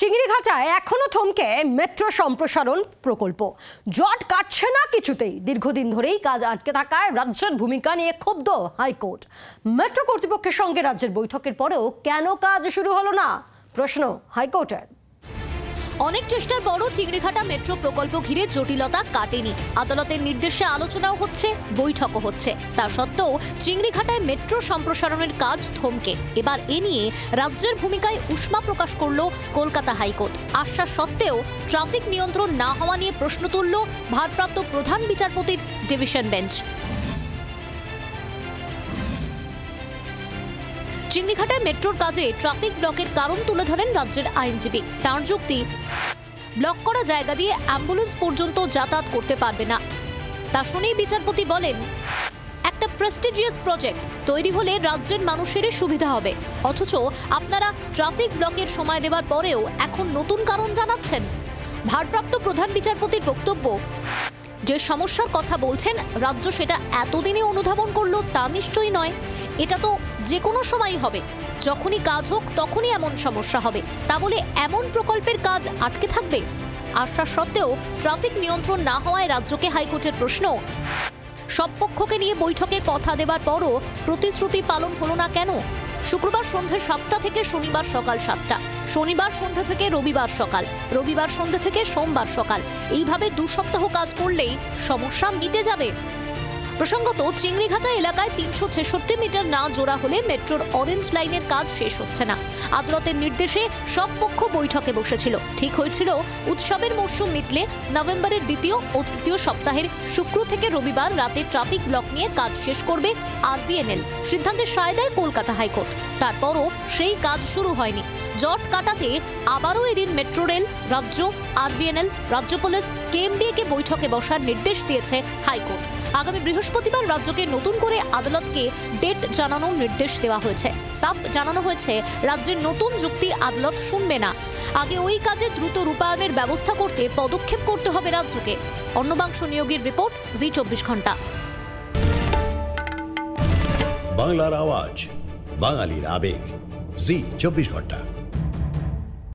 চিংড়িঘাটায় এখনো থমকে মেট্রো সম্প্রসারণ প্রকল্প। জট কাটছে না কিছুতেই। দীর্ঘদিন ধরেই কাজ আটকে থাকায় রাজ্যের ভূমিকা নিয়ে ক্ষুব্ধ হাইকোর্ট। মেট্রো কর্তৃপক্ষের সঙ্গে রাজ্যের বৈঠকের পরেও কেন কাজ শুরু হলো না, প্রশ্ন হাইকোর্টের। অনেক চেষ্টার পরও চিংড়িঘাটা মেট্রো প্রকল্প ঘিরে জটিলতা কাটেনি। আদালতের নির্দেশে আলোচনাও হচ্ছে, বৈঠকও হচ্ছে। তা সত্ত্বেও চিংড়িঘাটায় মেট্রো সম্প্রসারণের কাজ থমকে। এবার এ নিয়ে রাজ্যের ভূমিকায় উষ্মা প্রকাশ করল কলকাতা হাইকোর্ট। আশ্বাস সত্ত্বেও ট্রাফিক নিয়ন্ত্রণ না হওয়া নিয়ে প্রশ্ন তুলল ভারপ্রাপ্ত প্রধান বিচারপতির ডিভিশন বেঞ্চ। চিংড়িঘাটায় মেট্রোর কাজে ট্রাফিক ব্লকের কারণ তুলে ধরেন রাজ্যের আইনজীবী। তাঁর যুক্তি, ব্লক করা জায়গা দিয়ে অ্যাম্বুলেন্স পর্যন্ত যাতায়াত করতে পারবে না। তা শুনেই বিচারপতি বলেন, একটা প্রেস্টিজিয়াস প্রজেক্ট তৈরি হলে রাজ্যের মানুষেরই সুবিধা হবে, অথচ আপনারা ট্রাফিক ব্লকের সময় দেওয়ার পরেও এখন নতুন কারণ জানাচ্ছেন। ভারপ্রাপ্ত প্রধান বিচারপতির বক্তব্য, যে সমস্যার কথা বলছেন রাজ্য সেটা এতদিনে অনুধাবন করলো তা নিশ্চয়ই নয়। এটা তো যে কোনো সময়ই হবে, যখনই কাজ হোক তখনই এমন সমস্যা হবে। তা বলে এমন প্রকল্পের কাজ আটকে থাকবে? আশ্বাস সত্ত্বেও ট্রাফিক নিয়ন্ত্রণ না হওয়ায় রাজ্যকে হাইকোর্টের প্রশ্ন, সব পক্ষকে নিয়ে বৈঠকে কথা দেবার পরও প্রতিশ্রুতি পালন হলো না কেন? শুক্রবার সন্ধ্যে 7টা থেকে শনিবার সকাল 7টা, শনিবার সন্ধ্যা থেকে রবিবার সকাল, রবিবার সন্ধ্যা থেকে সোমবার সকাল, এইভাবে 2 সপ্তাহ কাজ করলেই সমস্যা মিটে যাবে। প্রসঙ্গত, চিংড়িঘাটা এলাকায় 366 মিটার না জোড়া হলে মেট্রোর অরেঞ্জ লাইনের কাজ শেষ হচ্ছে না। আদালতের নির্দেশে সব পক্ষ বৈঠকে বসেছিল। ঠিক হয়েছিল উৎসবের মরশুম মিটলে নভেম্বরের 2য় ও 3য় সপ্তাহের শুক্র থেকে রবিবার রাতে ট্রাফিক ব্লক নিয়ে কাজ শেষ করবে RVNL। সিদ্ধান্তের সায় দেয় কলকাতা হাইকোর্ট। তারপরও সেই কাজ শুরু হয়নি। জট কাটাতে আবারও এদিন মেট্রো রেল, রাজ্য, RVNL, রাজ্য পুলিশ, KMDA কে বৈঠকে বসার নির্দেশ দিয়েছে হাইকোর্ট। আগামী বৃহস্পতিবার রাজ্যকে নতুন করে আদালতকে ডেট জানানোর নির্দেশ দেওয়া হয়েছে। সাফ জানানো হয়েছে, রাজ্যের নতুন যুক্তি আদালত শুনবে না। আগে ওই কাজে দ্রুত রূপায়ণের ব্যবস্থা করতে পদক্ষেপ করতে হবে রাজ্যকে। অন্নবাংশ নিয়োগের রিপোর্ট, জি 24 ঘন্টা। বাংলার আওয়াজ, বাঙালির আবেগ, জি 24 ঘন্টা।